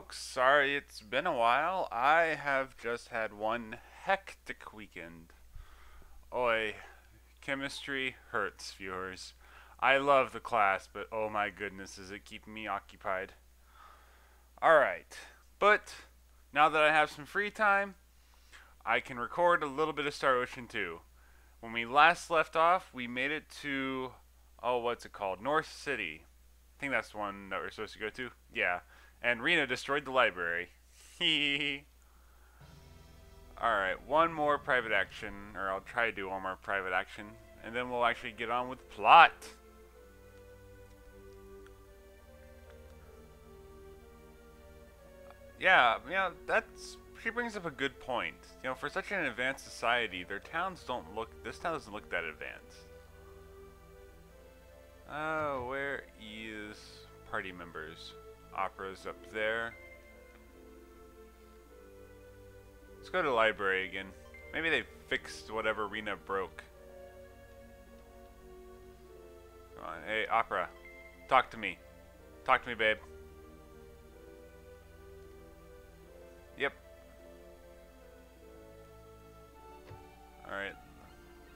folks. Sorry it's been a while. I have just had one hectic weekend. Oi, chemistry hurts, viewers. I love the class, but oh my goodness, is it keeping me occupied. Alright, but now that I have some free time, I can record a little bit of Star Ocean 2. When we last left off, we made it to, what's it called? North City. I think that's the one that we're supposed to go to. Yeah. And Rena destroyed the library. Hee. Alright, one more private action, or I'll try to do one more private action, and then we'll actually get on with plot. Yeah, she brings up a good point. You know, for such an advanced society, their towns don't look, this town doesn't look that advanced. Where is party members? Opera's up there. Let's go to the library again. Maybe they fixed whatever Rena broke. Come on, hey, Opera. Talk to me. Talk to me, babe. Yep. Alright.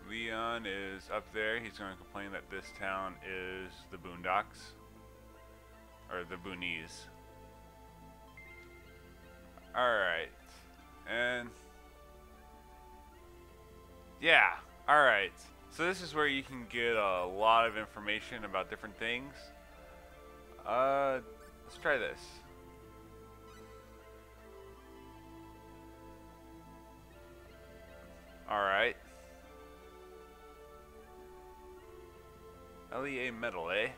Leon is up there. He's going to complain that this town is the Boondocks. Or the Boonies. Alright. And yeah, alright. So this is where you can get a lot of information about different things. Let's try this. Alright. LEA metal, eh?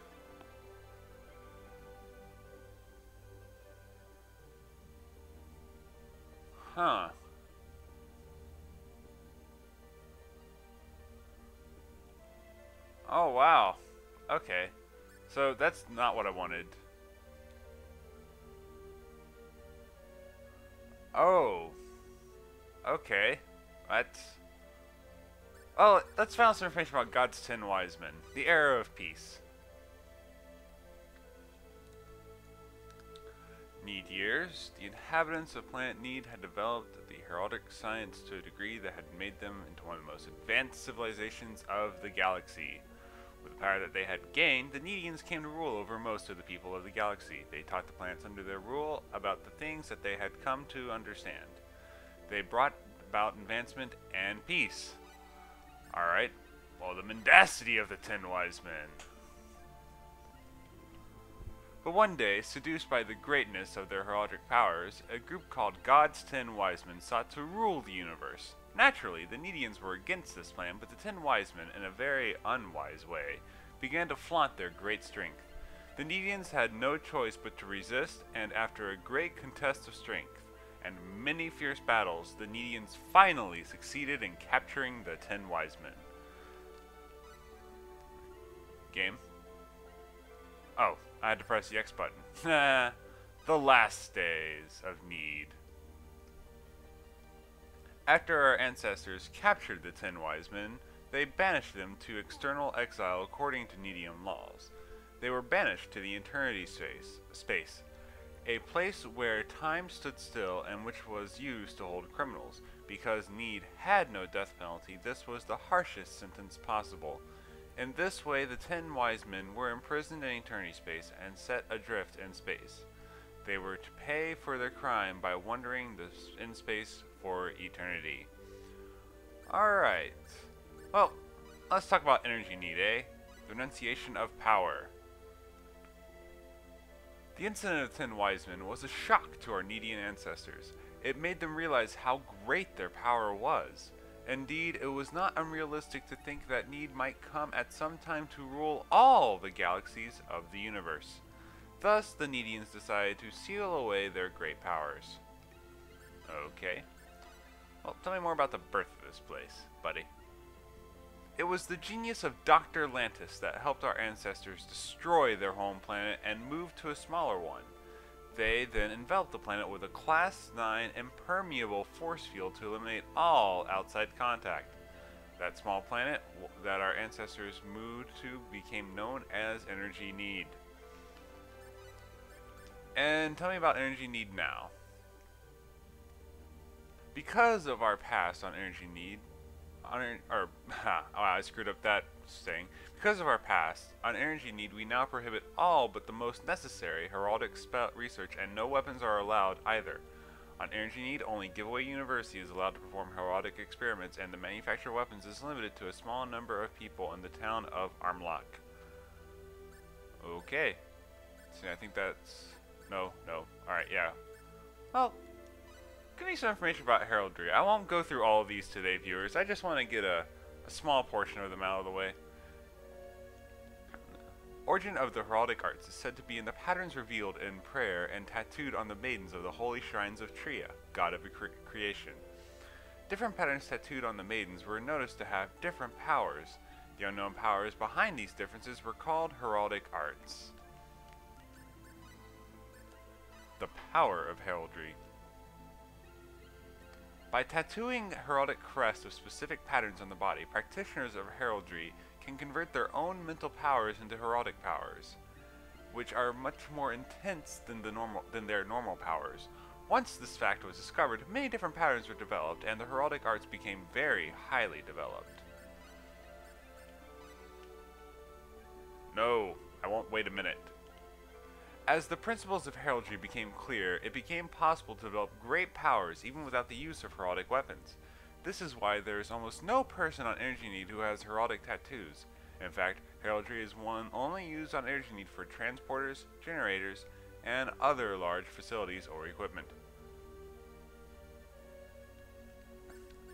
Huh. Oh, wow. Okay. So that's not what I wanted. Oh. Okay. That's... Oh, let's find out some information about God's 10 Wise Men. The Era of Peace. Need years. The inhabitants of planet Need had developed the heraldic science to a degree that had made them into one of the most advanced civilizations of the galaxy. With the power that they had gained, the Needians came to rule over most of the people of the galaxy. They taught the planets under their rule about the things that they had come to understand. They brought about advancement and peace. Alright, well, the mendacity of the 10 Wise Men. But one day, seduced by the greatness of their heraldic powers, a group called God's 10 Wise Men sought to rule the universe. Naturally, the Needians were against this plan, but the 10 Wise Men, in a very unwise way, began to flaunt their great strength. The Needians had no choice but to resist, and after a great contest of strength and many fierce battles, the Needians finally succeeded in capturing the 10 Wise Men. Game? Oh, I had to press the X button. The last days of Need. After our ancestors captured the 10 Wise Men, they banished them to external exile according to Needian laws. They were banished to the Eternity space, a place where time stood still and which was used to hold criminals. Because Need had no death penalty, this was the harshest sentence possible. In this way, the 10 Wise Men were imprisoned in Eternity space and set adrift in space. They were to pay for their crime by wandering in space for eternity. Alright. Well, let's talk about energy need, eh? The renunciation of power. The incident of the 10 Wise Men was a shock to our Needian ancestors. It made them realize how great their power was. Indeed, it was not unrealistic to think that Need might come at some time to rule all the galaxies of the universe. Thus, the Needians decided to seal away their great powers. Okay. Well, tell me more about the birth of this place, buddy. It was the genius of Dr. Lantis that helped our ancestors destroy their home planet and move to a smaller one. They then enveloped the planet with a Class 9 impermeable force field to eliminate all outside contact. That small planet that our ancestors moved to became known as Energy Need. And tell me about energy need now. Because of our past on energy need, I screwed up that saying. Because of our past on energy need, we now prohibit all but the most necessary heraldic spell research, and no weapons are allowed either. On energy need, only giveaway university is allowed to perform heraldic experiments, and the manufacture of weapons is limited to a small number of people in the town of Armlock. Okay. See, I think that's... No. Alright, yeah. Well, give me some information about heraldry. I won't go through all of these today, viewers. I just want to get a small portion of them out of the way. Origin of the heraldic arts is said to be in the patterns revealed in prayer and tattooed on the maidens of the holy shrines of Tria, god of creation. Different patterns tattooed on the maidens were noticed to have different powers. The unknown powers behind these differences were called heraldic arts. The power of heraldry. By tattooing heraldic crests of specific patterns on the body, practitioners of heraldry can convert their own mental powers into heraldic powers, which are much more intense than their normal powers. Once this fact was discovered, many different patterns were developed, and the heraldic arts became very highly developed. No, I won't wait a minute. As the principles of heraldry became clear, it became possible to develop great powers even without the use of heraldic weapons. This is why there is almost no person on energy need who has heraldic tattoos. In fact, heraldry is one only used on energy need for transporters, generators, and other large facilities or equipment.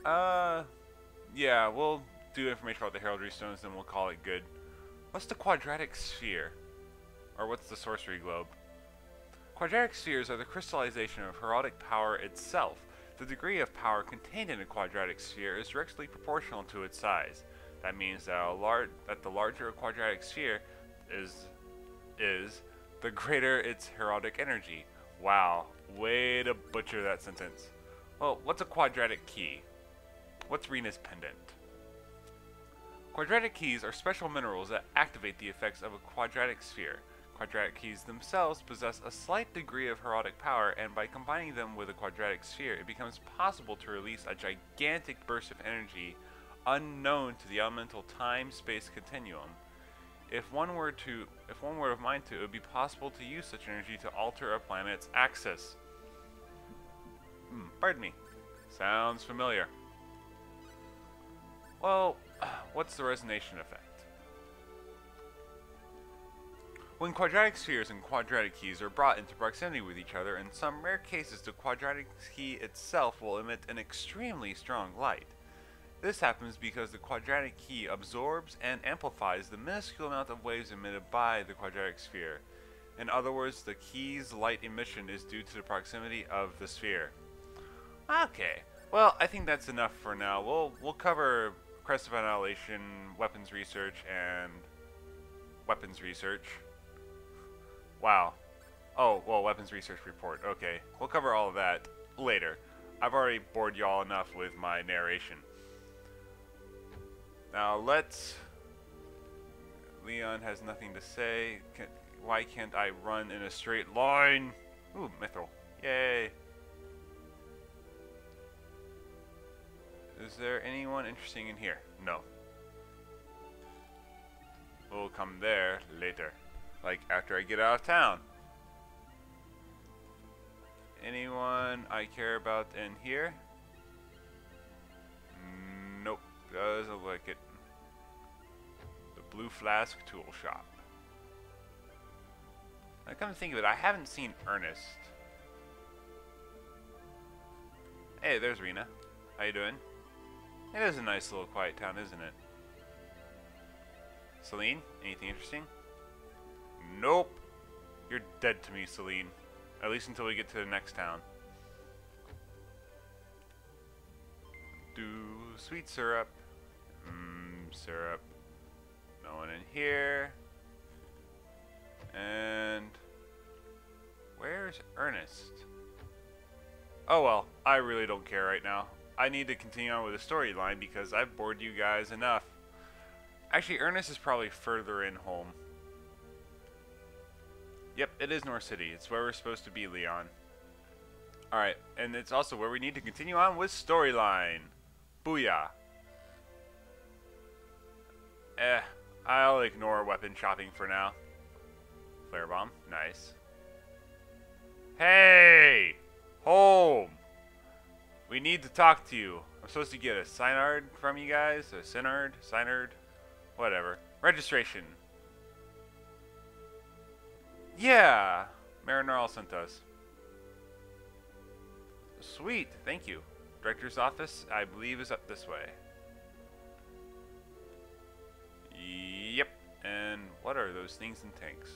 Yeah, we'll do information about the heraldry stones, then we'll call it good. What's the quadratic sphere? Or what's the sorcery globe? Quadratic spheres are the crystallization of heraldic power itself. The degree of power contained in a quadratic sphere is directly proportional to its size. That means that the larger a quadratic sphere is, the greater its heraldic energy. Wow, way to butcher that sentence. Well, what's a quadratic key? What's Rena's pendant? Quadratic keys are special minerals that activate the effects of a quadratic sphere. Quadratic keys themselves possess a slight degree of heraldic power, and by combining them with a quadratic sphere, it becomes possible to release a gigantic burst of energy unknown to the elemental time-space continuum. If one were of mind to, it would be possible to use such energy to alter a planet's axis. Pardon me. Sounds familiar. Well, what's the resonation effect? When quadratic spheres and quadratic keys are brought into proximity with each other, in some rare cases the quadratic key itself will emit an extremely strong light. This happens because the quadratic key absorbs and amplifies the minuscule amount of waves emitted by the quadratic sphere. In other words, the key's light emission is due to the proximity of the sphere. Okay, well, I think that's enough for now. We'll cover Crest of Annihilation, weapons research, and weapons research. Wow. Oh, well, weapons research report. Okay, we'll cover all of that later. I've already bored y'all enough with my narration. Now Leon has nothing to say. Why can't I run in a straight line? Ooh, mithril. Yay. Is there anyone interesting in here? No. We'll come there later. Like, after I get out of town. Anyone I care about in here? Nope. Doesn't look like it. The Blue Flask Tool Shop. Now, come to think of it, I haven't seen Ernest. Hey, there's Rena. How you doing? It is a nice little quiet town, isn't it? Celine, anything interesting? Nope. You're dead to me, Celine. At least until we get to the next town. Do sweet syrup. Syrup. No one in here. And where's Ernest? Oh well, I really don't care right now. I need to continue on with the storyline because I've bored you guys enough. Actually, Ernest is probably further in home. Yep, it is North City. It's where we're supposed to be, Leon. Alright, and it's also where we need to continue on with storyline. Booyah. I'll ignore weapon shopping for now. Flare bomb, nice. Hey! Home! We need to talk to you. I'm supposed to get a Synard from you guys? A Synard? Whatever. Registration. Yeah! Marinarl sent us. Sweet, thank you. Director's office, I believe, is up this way. Yep. And what are those things in tanks?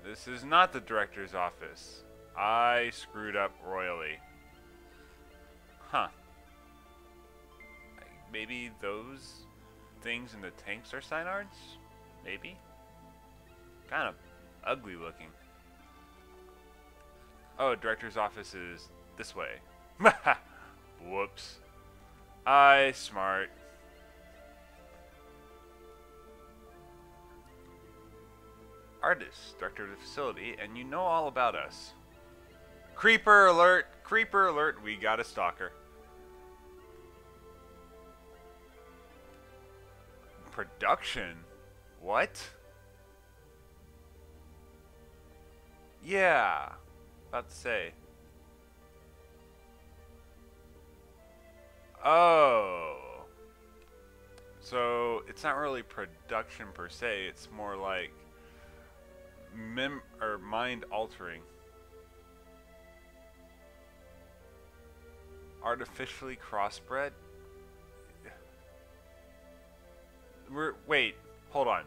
This is not the director's office. I screwed up royally. Huh. Maybe those things in the tanks are Synards? Maybe? Kind of ugly looking. Oh, director's office is this way. Whoops. I smart. Artist, director of the facility, and you know all about us. Creeper alert! Creeper alert! We got a stalker. Production? What? Yeah. About to say. Oh. So, it's not really production per se, it's more like mind altering. Artificially crossbred? Wait, hold on.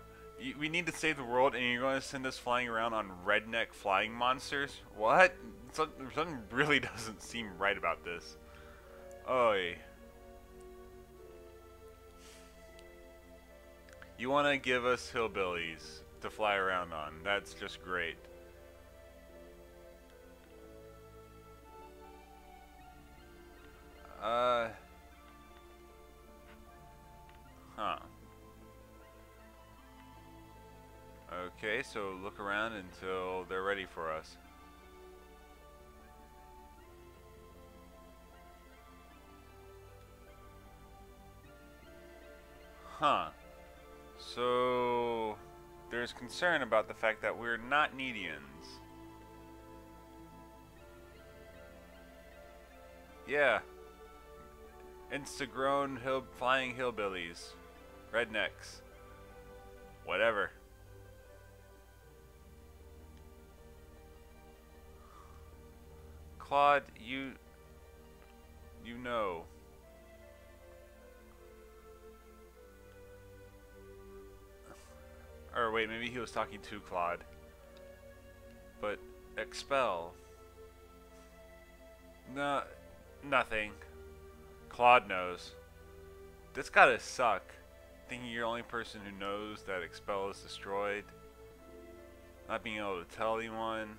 We need to save the world and you're going to send us flying around on redneck flying monsters? What? Something really doesn't seem right about this. Oy. You want to give us hillbillies to fly around on. That's just great. Huh. Okay, so look around until they're ready for us. Huh. So there's concern about the fact that we're not Nedians. Yeah. Insta-grown flying hillbillies. Rednecks. Whatever. Claude, you know. Or wait, maybe he was talking to Claude. But expel. No, nothing. Claude knows. This gotta suck. Thinking you're the only person who knows that expel is destroyed. Not being able to tell anyone.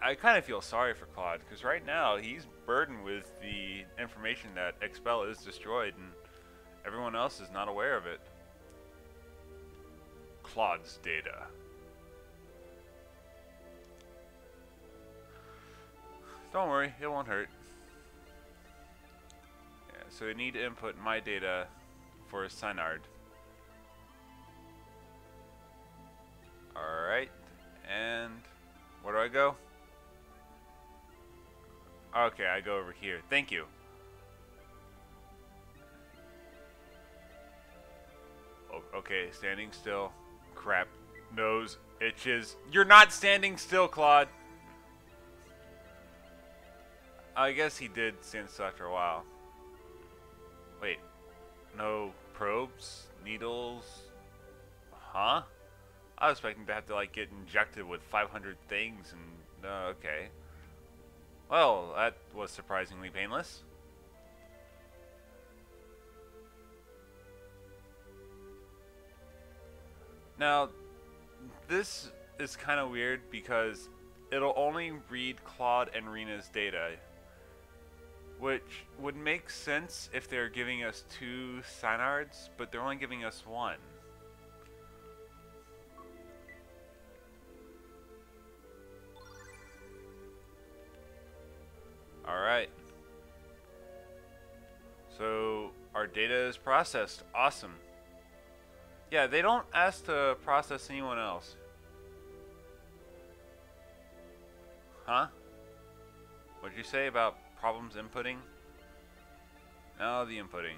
I kind of feel sorry for Claude, because right now he's burdened with the information that expel is destroyed and everyone else is not aware of it. Claude's data. Don't worry, it won't hurt. Yeah, so we need to input my data for Synard. Alright, and where do I go? Okay, I go over here. Thank you. Okay, standing still. Crap. Nose itches. You're not standing still, Claude. I guess he did stand still after a while. Wait. No probes? Needles? Huh? I was expecting to have to like get injected with 500 things and... okay. Well, that was surprisingly painless. Now, this is kind of weird because it'll only read Claude and Rena's data, which would make sense if they're giving us 2 Synards, but they're only giving us 1. data is processed. Awesome. Yeah, they don't ask to process anyone else. Huh? What'd you say about problems inputting? No, the inputting.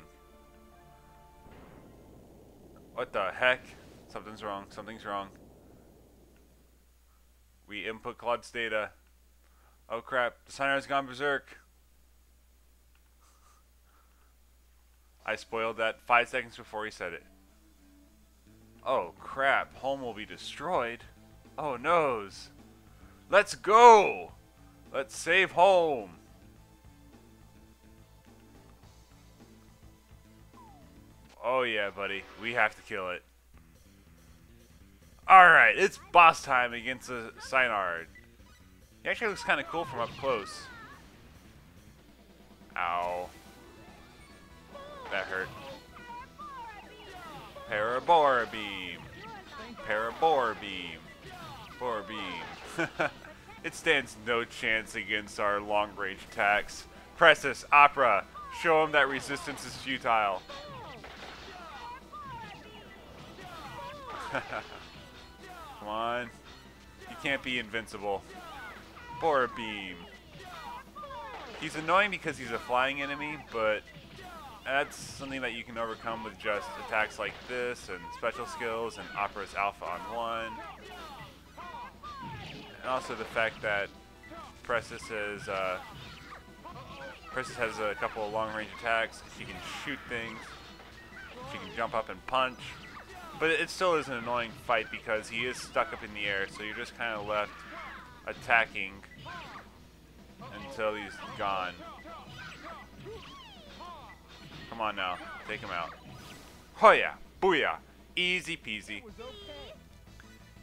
What the heck? Something's wrong. Something's wrong. We input Claude's data. Oh crap, the Synard's gone berserk. I spoiled that 5 seconds before he said it. Oh crap, home will be destroyed. Oh noes. Let's go! Let's save home! Oh yeah, buddy. We have to kill it. Alright, it's boss time against the Synard. He actually looks kind of cool from up close. Ow. That hurt. Parabora beam. Parabora beam. Bora beam. It stands no chance against our long-range attacks. Pressus, Opera, show him that resistance is futile. Come on. You can't be invincible. Bora beam. He's annoying because he's a flying enemy, but that's something that you can overcome with just attacks like this and special skills and Opera's Alpha on 1. And also the fact that Pressus has a couple of long-range attacks. She can shoot things. She can jump up and punch. But it still is an annoying fight because he is stuck up in the air, so you're just kind of left attacking until he's gone. Come on now, take him out. Hoya! Booyah! Easy peasy.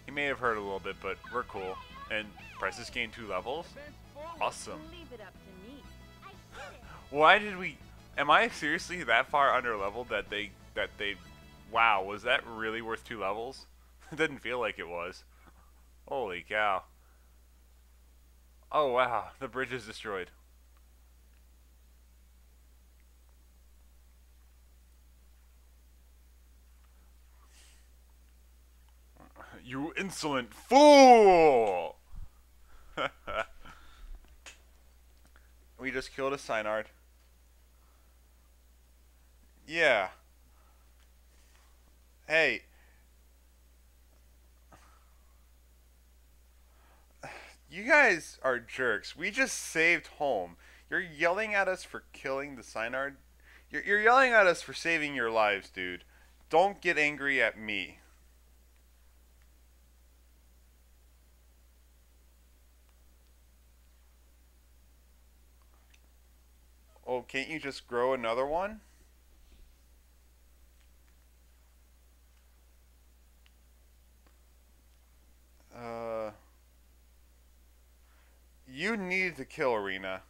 He may have hurt a little bit, but we're cool. And Pressus gained 2 levels? Awesome. Why did we... Am I seriously that far under leveled that they... Wow, was that really worth 2 levels? It didn't feel like it was. Holy cow. Oh wow, the bridge is destroyed. You insolent fool! We just killed a Synard. Yeah. Hey. You guys are jerks. We just saved home. You're yelling at us for killing the Synard? You're yelling at us for saving your lives, dude. Don't get angry at me. Oh, can't you just grow another one? You need to kill Arena.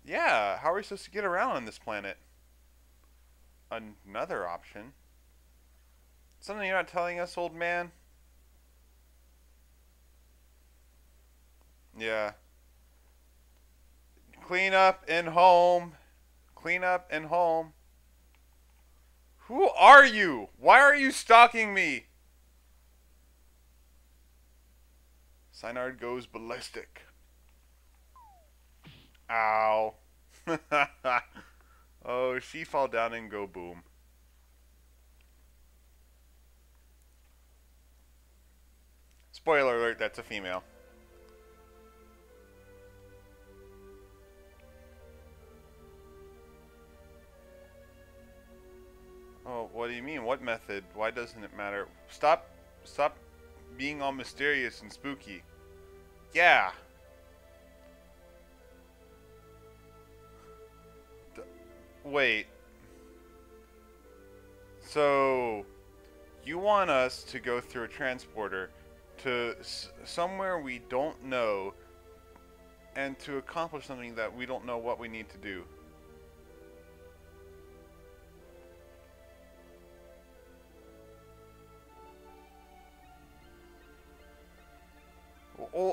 Yeah, how are we supposed to get around on this planet? Another option? Something you're not telling us, old man? Yeah. Clean up and home. Clean up and home. Who are you? Why are you stalking me? Synard goes ballistic. Ow. Oh, she fall down and go boom. Spoiler alert, that's a female. Oh, what do you mean? What method? Why doesn't it matter? Stop being all mysterious and spooky. Yeah. Wait. So, you want us to go through a transporter to somewhere we don't know and to accomplish something that we don't know what we need to do.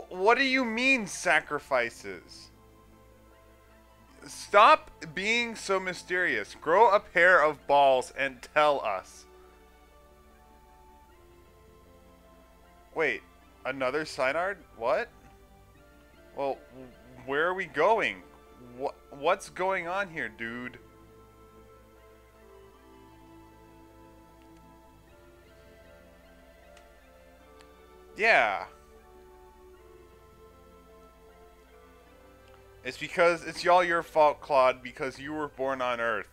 What What do you mean, sacrifices? Stop being so mysterious. Grow a pair of balls and tell us. Wait, another Synard? What? Well, where are we going? What's going on here, dude? Yeah. It's because it's all your fault, Claude, because you were born on Earth.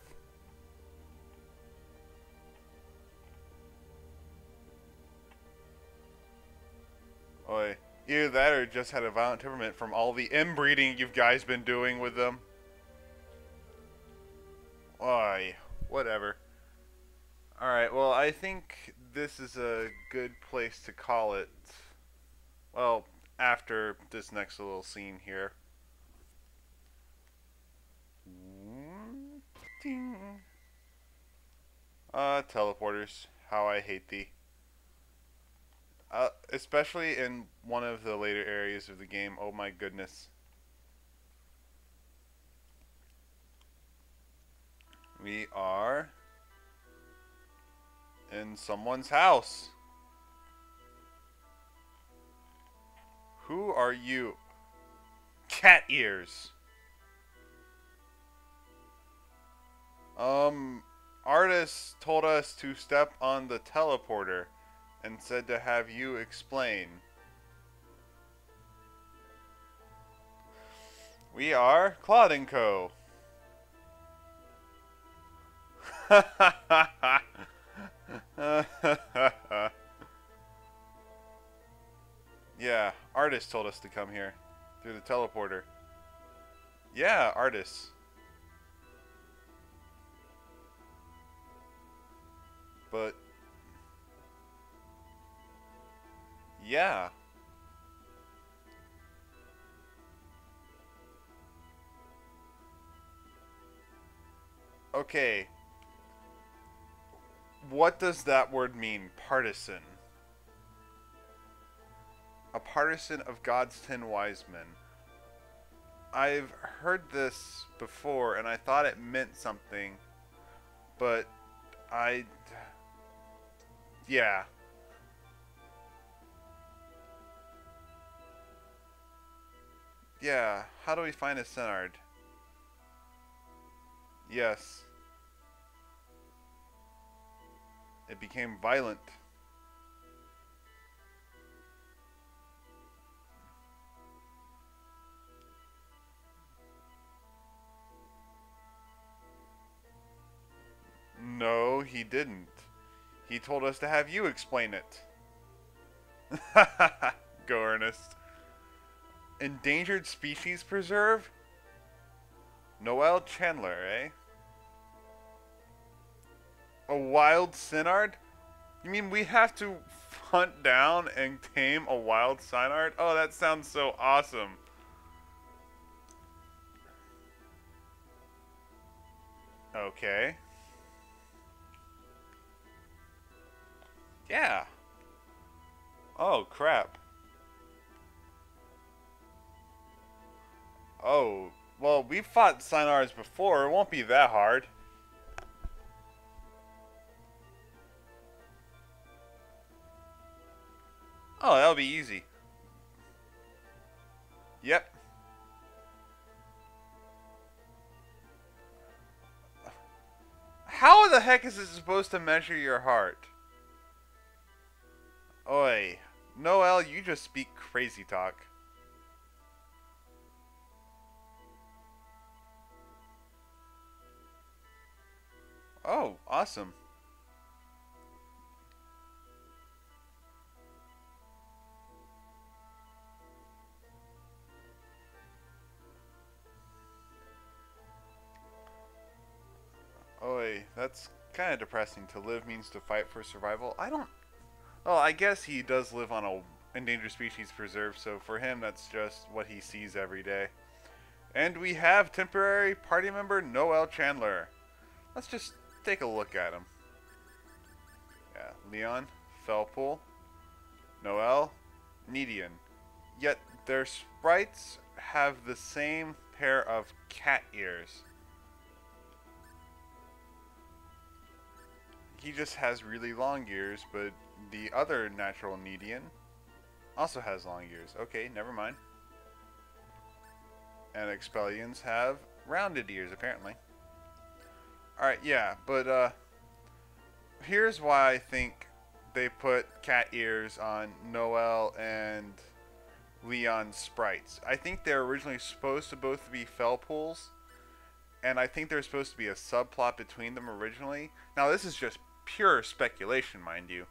Oi. Either that or just had a violent temperament from all the inbreeding you guys been doing with them. Oi. Whatever. Alright, well, I think this is a good place to call it. Well, after this next little scene here. Ding. Teleporters. How I hate thee. Especially in one of the later areas of the game. Oh my goodness. We are in someone's house. Who are you? Cat ears. Artist told us to step on the teleporter and said to have you explain. We are Claude & Co. Yeah, artist told us to come here through the teleporter. Yeah, artists. But yeah. Okay. What does that word mean? Partisan. A partisan of God's 10 wise men. I've heard this before and I thought it meant something, but yeah. Yeah, how do we find a Synard? Yes. It became violent. No, he didn't. He told us to have you explain it. Go, Ernest. Endangered Species Preserve? Noel Chandler, eh? A wild Synard? You mean we have to hunt down and tame a wild Synard? Oh, that sounds so awesome. Okay. Yeah. Oh, crap. Oh, well, we've fought Synards before. It won't be that hard. Oh, that'll be easy. Yep. How the heck is it supposed to measure your heart? Oi. Noel, you just speak crazy talk. Oh, awesome. Oi, that's kind of depressing. To live means to fight for survival. I don't... Well, I guess he does live on a endangered species preserve, so for him that's just what he sees every day. And we have temporary party member Noel Chandler. Let's just take a look at him. Yeah, Leon, Felpool, Noel, Nedian. Yet their sprites have the same pair of cat ears. He just has really long ears, but the other natural Nedian also has long ears. Okay, never mind. And Expellions have rounded ears, apparently. Alright, yeah, but here's why I think they put cat ears on Noelle and Leon's sprites. I think they're originally supposed to both be Felpools, and I think there's supposed to be a subplot between them originally. Now, this is just pure speculation, mind you.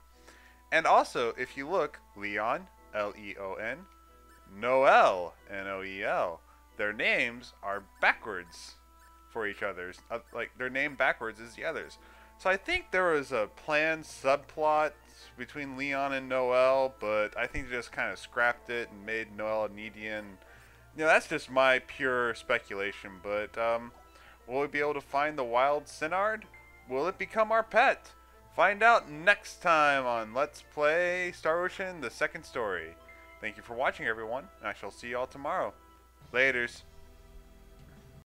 And also, if you look, Leon, L-E-O-N, Noelle, N-O-E-L, their names are backwards for each other's. Like, their name backwards is the others. So I think there was a planned subplot between Leon and Noelle, but I think they just kind of scrapped it and made Noelle a Nedian. You know, that's just my pure speculation, but will we be able to find the wild Synard? Will it become our pet? Find out next time on Let's Play Star Ocean, the second story. Thank you for watching, everyone, and I shall see you all tomorrow. Laters.